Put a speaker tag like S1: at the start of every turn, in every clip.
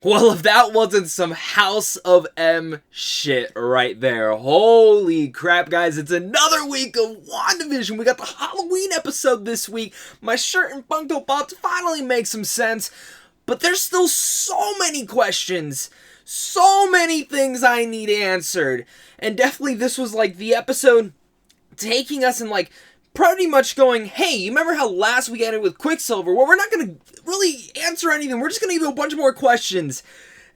S1: Well, if that wasn't some House of M shit right there. Holy crap, guys. It's another week of WandaVision. We got the Halloween episode this week. My shirt and Funko Pops finally make some sense. But there's still so many questions. So many things I need answered. And definitely this was like the episode taking us in like pretty much going, hey, you remember how last week ended with Quicksilver? Well, we're not going to really answer anything. We're just going to give you a bunch more questions.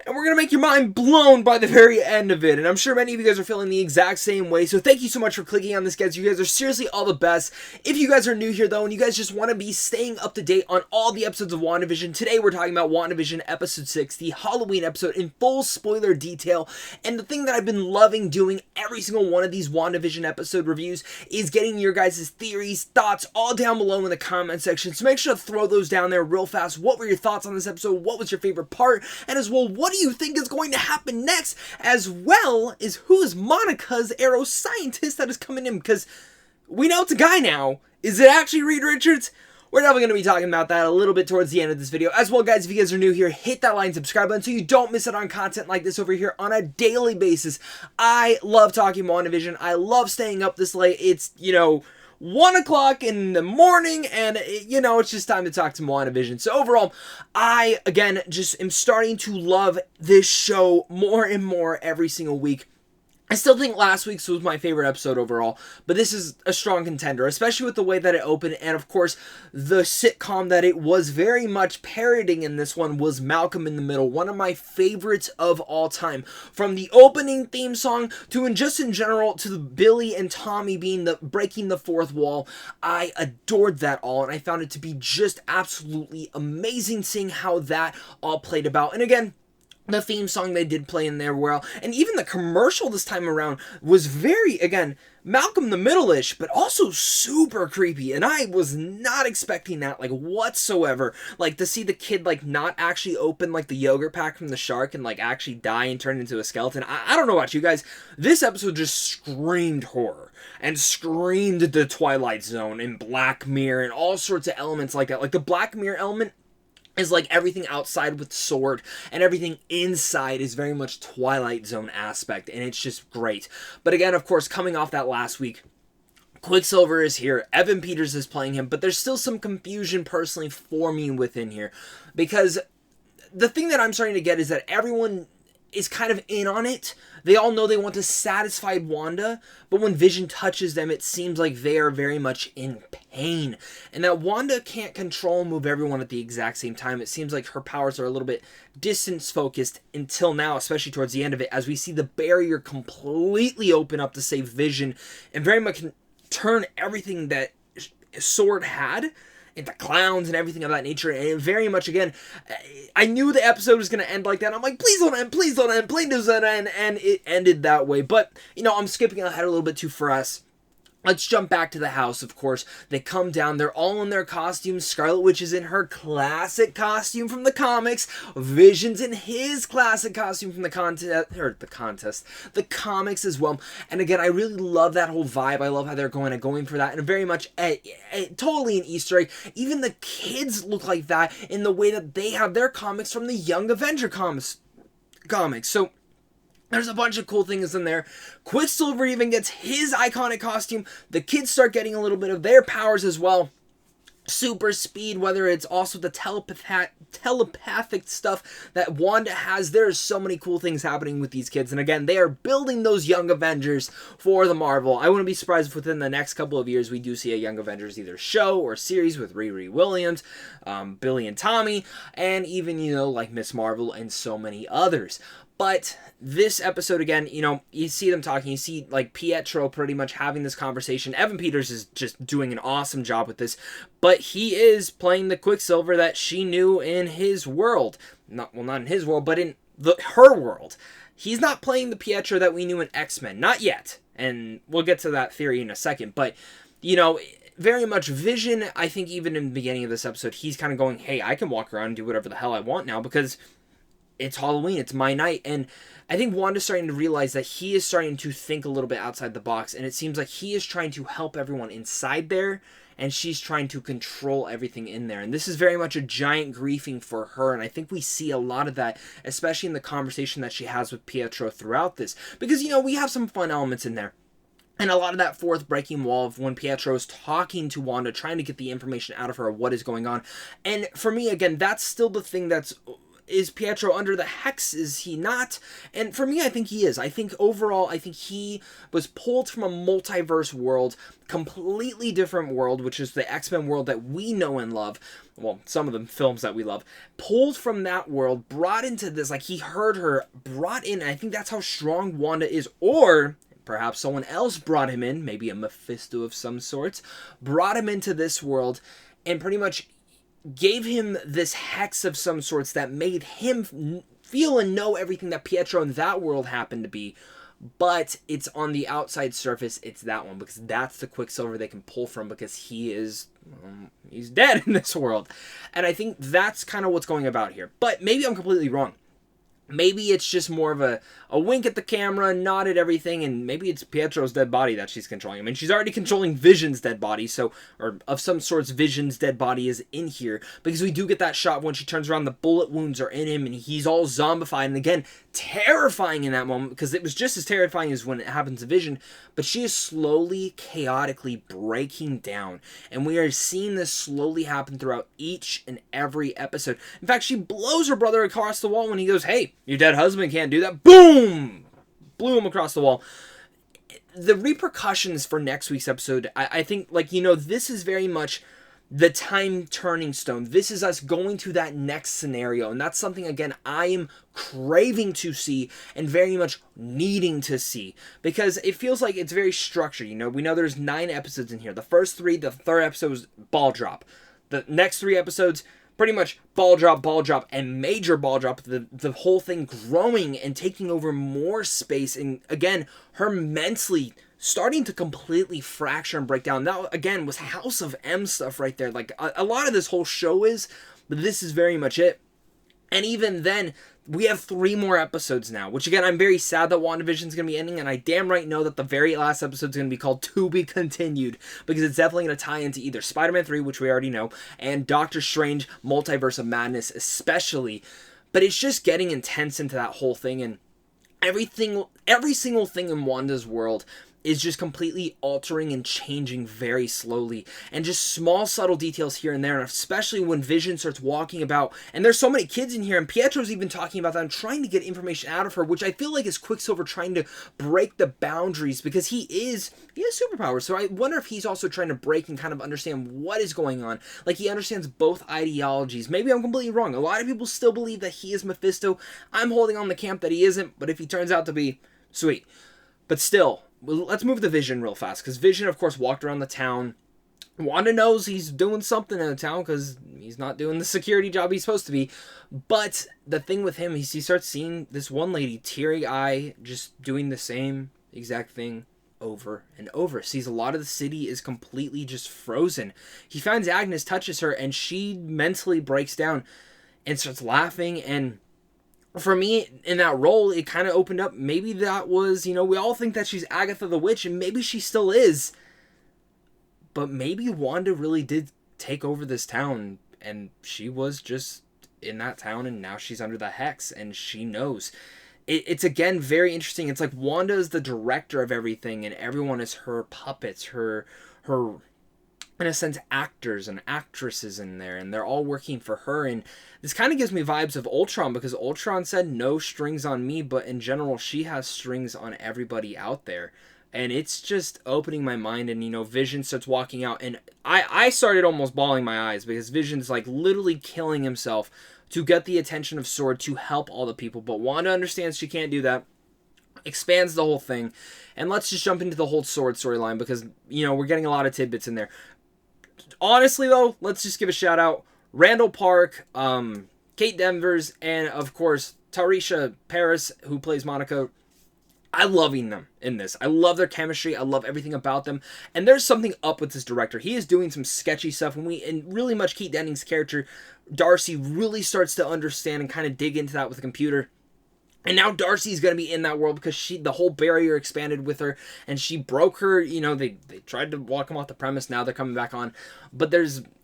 S1: And we're going to make your mind blown by the very end of it. And I'm sure many of you guys are feeling the exact same way. So thank you so much for clicking on this, guys. You guys are seriously all the best. If you guys are new here, though, and you guys just want to be staying up to date on all the episodes of WandaVision, today we're talking about WandaVision Episode 6, the Halloween episode in full spoiler detail. And the thing that I've been loving doing every single one of these WandaVision episode reviews is getting your guys' theories, thoughts, all down below in the comment section. So make sure to throw those down there real fast. What were your thoughts on this episode? What was your favorite part? And as well, what do you think is going to happen next, as well as who is Monica's arrow scientist that is coming in, because we know it's a guy now. Is it actually Reed Richards? We're definitely going to be talking about that a little bit towards the end of this video. As well, guys, if you guys are new here, hit that like and subscribe button so you don't miss out on content like this over here on a daily basis. I love talking WandaVision. I love staying up this late. It's, 1 o'clock in the morning, and it's just time to talk to WandaVision. So overall, I, again, just am starting to love this show more and more every single week. I still think last week's was my favorite episode overall, but this is a strong contender, especially with the way that it opened, and of course, the sitcom that it was very much parodying in this one was Malcolm in the Middle, one of my favorites of all time. From the opening theme song to just in general to the Billy and Tommy being the breaking the fourth wall, I adored that all, and I found it to be just absolutely amazing seeing how that all played about. And again, the theme song they did play in there well, and even the commercial this time around was very, again, Malcolm the Middle-ish, but also super creepy, and I was not expecting that, like, whatsoever. Like, to see the kid, like, not actually open, like, the yogurt pack from the shark and, like, actually die and turn into a skeleton. I don't know about you guys, this episode just screamed horror, and screamed the Twilight Zone and Black Mirror and all sorts of elements like that. Like, the Black Mirror element is like everything outside with sword, and everything inside is very much Twilight Zone aspect, and it's just great. But again, of course, coming off that last week, Quicksilver is here, Evan Peters is playing him, but there's still some confusion personally for me within here, because the thing that I'm starting to get is that everyone is kind of in on it. They all know they want to satisfy Wanda, but when Vision touches them, it seems like they are very much in pain. And that Wanda can't control and move everyone at the exact same time. It seems like her powers are a little bit distance-focused until now, especially towards the end of it, as we see the barrier completely open up to save Vision and very much turn everything that Sword had into clowns and everything of that nature. And very much, again, I knew the episode was going to end like that. I'm like, please don't end, please don't end, please don't end. And it ended that way. But, I'm skipping ahead a little bit too fast. Let's jump back to the house, of course. They come down. They're all in their costumes. Scarlet Witch is in her classic costume from the comics. Vision's in his classic costume from the comics as well. And again, I really love that whole vibe. I love how they're going for that. And very much, totally an Easter egg. Even the kids look like that in the way that they have their comics from the Young Avenger comics. So there's a bunch of cool things in there. Quicksilver even gets his iconic costume. The kids start getting a little bit of their powers as well. Super speed, whether it's also the telepathic stuff that Wanda has. There's so many cool things happening with these kids. And again, they are building those Young Avengers for the Marvel. I wouldn't be surprised if within the next couple of years we do see a Young Avengers either show or series with Riri Williams, Billy and Tommy, and even, like Miss Marvel and so many others. But this episode, again, you see them talking. You see, like, Pietro pretty much having this conversation. Evan Peters is just doing an awesome job with this. But he is playing the Quicksilver that she knew in his world. Not in his world, but in her world. He's not playing the Pietro that we knew in X-Men. Not yet. And we'll get to that theory in a second. But, very much Vision, I think even in the beginning of this episode, he's kind of going, hey, I can walk around and do whatever the hell I want now because it's Halloween, it's my night. And I think Wanda's starting to realize that he is starting to think a little bit outside the box, and it seems like he is trying to help everyone inside there and she's trying to control everything in there. And this is very much a giant grieving for her, and I think we see a lot of that, especially in the conversation that she has with Pietro throughout this. Because, we have some fun elements in there. And a lot of that fourth breaking wall of when Pietro is talking to Wanda, trying to get the information out of her of what is going on. And for me, again, that's still the thing is Pietro under the hex? Is he not? And for me, I think he is. I think overall, he was pulled from a multiverse world, completely different world, which is the X-Men world that we know and love. Well, some of the films that we love. Pulled from that world, brought into this, like he heard her, brought in, and I think that's how strong Wanda is. Or perhaps someone else brought him in, maybe a Mephisto of some sorts, brought him into this world, and pretty much gave him this hex of some sorts that made him feel and know everything that Pietro in that world happened to be. But it's on the outside surface, it's that one, because that's the Quicksilver they can pull from, because he's dead in this world. And I think that's kind of what's going about here. But maybe I'm completely wrong. Maybe it's just more of a wink at the camera, nod at everything, and maybe it's Pietro's dead body that she's controlling. I mean, she's already controlling Vision's dead body, or of some sorts, Vision's dead body is in here, because we do get that shot when she turns around, the bullet wounds are in him, and he's all zombified, and again, terrifying in that moment, because it was just as terrifying as when it happens to Vision, but she is slowly, chaotically breaking down, and we are seeing this slowly happen throughout each and every episode. In fact, she blows her brother across the wall when he goes, "Hey, your dead husband can't do that." Boom! Blew him across the wall. The repercussions for next week's episode, I think, this is very much the time turning stone. This is us going to that next scenario, and that's something, again, I am craving to see and very much needing to see, because it feels like it's very structured. We know there's 9 episodes in here. The first 3, the third episode was ball drop. The next 3 episodes, pretty much ball drop, and major ball drop. The whole thing growing and taking over more space, and again, her mentally starting to completely fracture and break down. That, again, was House of M stuff right there. Like, a lot of this whole show is, but this is very much it. And even then, we have 3 more episodes now, which, again, I'm very sad that WandaVision is going to be ending, and I damn right know that the very last episode is going to be called To Be Continued, because it's definitely going to tie into either Spider-Man 3, which we already know, and Doctor Strange Multiverse of Madness especially. But it's just getting intense into that whole thing, and every single thing in Wanda's world is just completely altering and changing very slowly, and just small subtle details here and there, and especially when Vision starts walking about, and there's so many kids in here, and Pietro's even talking about that and trying to get information out of her, which I feel like is Quicksilver trying to break the boundaries, because he has superpowers, so I wonder if he's also trying to break and kind of understand what is going on. Like, he understands both ideologies. Maybe I'm completely wrong. A lot of people still believe that he is Mephisto. I'm holding on the camp that he isn't, but if he turns out to be, sweet. But still, let's move to Vision real fast, because Vision, of course, walked around the town. Wanda knows he's doing something in the town, because he's not doing the security job he's supposed to be. But the thing with him is he starts seeing this one lady, teary-eyed, just doing the same exact thing over and over. Sees a lot of the city is completely just frozen. He finds Agnes, touches her, and she mentally breaks down and starts laughing. And for me, in that role, it kind of opened up, maybe that was, we all think that she's Agatha the Witch, and maybe she still is. But maybe Wanda really did take over this town, and she was just in that town, and now she's under the hex, and she knows. It's, again, very interesting. It's like Wanda is the director of everything, and everyone is her puppets, her in a sense, actors and actresses in there, and they're all working for her. And this kind of gives me vibes of Ultron, because Ultron said no strings on me, but in general, she has strings on everybody out there. And it's just opening my mind, and, Vision starts walking out, and I started almost bawling my eyes, because Vision's, like, literally killing himself to get the attention of S.W.O.R.D. to help all the people, but Wanda understands she can't do that, expands the whole thing, and let's just jump into the whole S.W.O.R.D. storyline, because, we're getting a lot of tidbits in there. Honestly, though, let's just give a shout out. Randall Park, Kate Denvers, and of course, Tarisha Paris, who plays Monica. I loving them in this. I love their chemistry. I love everything about them. And there's something up with this director. He is doing some sketchy stuff. And really much Kate Denning's character, Darcy, really starts to understand and kind of dig into that with the computer. And now Darcy's going to be in that world because the whole barrier expanded with her, and she broke her, you know, they tried to walk him off the premise, now they're coming back on. But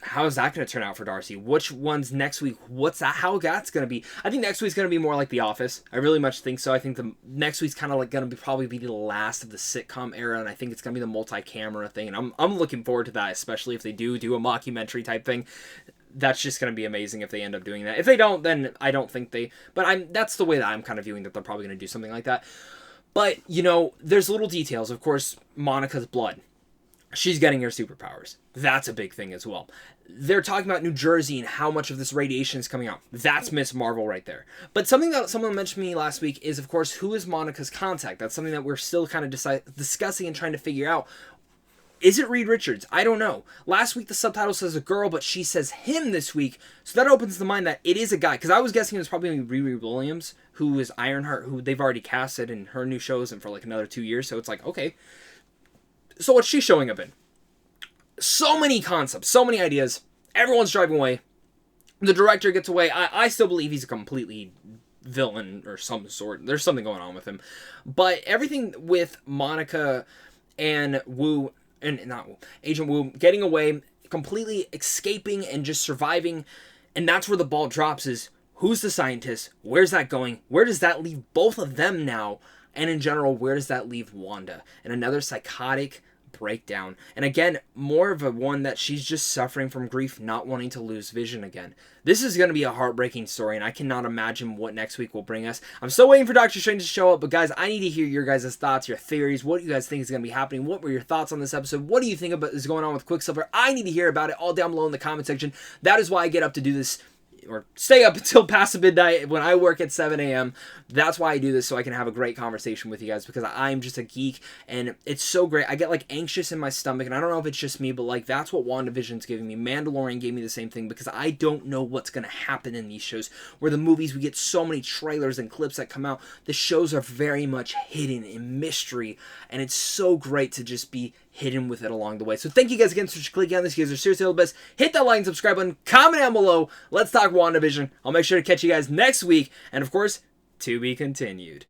S1: how is that going to turn out for Darcy? Which one's next week? How that's going to be? I think next week's going to be more like The Office. I really much think so. I think the next week's kind of like going to probably be the last of the sitcom era, and I think it's going to be the multi-camera thing, and I'm looking forward to that, especially if they do a mockumentary type thing. That's just going to be amazing if they end up doing that. If they don't, then I don't think they... But that's the way that I'm kind of viewing that they're probably going to do something like that. But, you know, there's little details. Of course, Monica's blood. She's getting her superpowers. That's a big thing as well. They're talking about New Jersey and how much of this radiation is coming out. That's Miss Marvel right there. But something that someone mentioned to me last week is, of course, who is Monica's contact? That's something that we're still kind of discussing and trying to figure out. Is it Reed Richards? I don't know. Last week the subtitle says a girl, but she says him this week. So that opens the mind that it is a guy. Because I was guessing it was probably Riri Williams, who is Ironheart, who they've already casted, and her new show isn't for like another 2 years. So it's like, okay. So what's she showing up in? So many concepts, so many ideas. Everyone's driving away. The director gets away. I still believe he's a completely villain or some sort. There's something going on with him. But everything with Monica and Wu... and not Agent Wu getting away, completely escaping and just surviving, and that's where the ball drops is, who's the scientist? Where's that going? Where does that leave both of them now? And in general, where does that leave Wanda? And another psychotic breakdown. And again, more of a one that she's just suffering from grief, not wanting to lose Vision again. This is going to be a heartbreaking story, and I cannot imagine what next week will bring us. I'm still waiting for Doctor Strange to show up, but guys, I need to hear your guys' thoughts, your theories, what you guys think is going to be happening. What were your thoughts on this episode? What do you think about is going on with Quicksilver? I need to hear about it all down below in the comment section. That is why I get up to do this, or stay up until past midnight when I work at 7 a.m. That's why I do this, so I can have a great conversation with you guys, because I'm just a geek, and it's so great. I get, like, anxious in my stomach, and I don't know if it's just me, but, like, that's what WandaVision's giving me. Mandalorian gave me the same thing, because I don't know what's going to happen in these shows. Where the movies, we get so many trailers and clips that come out. The shows are very much hidden in mystery, and it's so great to just be hidden with it along the way. So thank you guys again for clicking on this. You guys are seriously all the best. Hit that like and subscribe button. Comment down below. Let's talk WandaVision. I'll make sure to catch you guys next week. And of course, to be continued.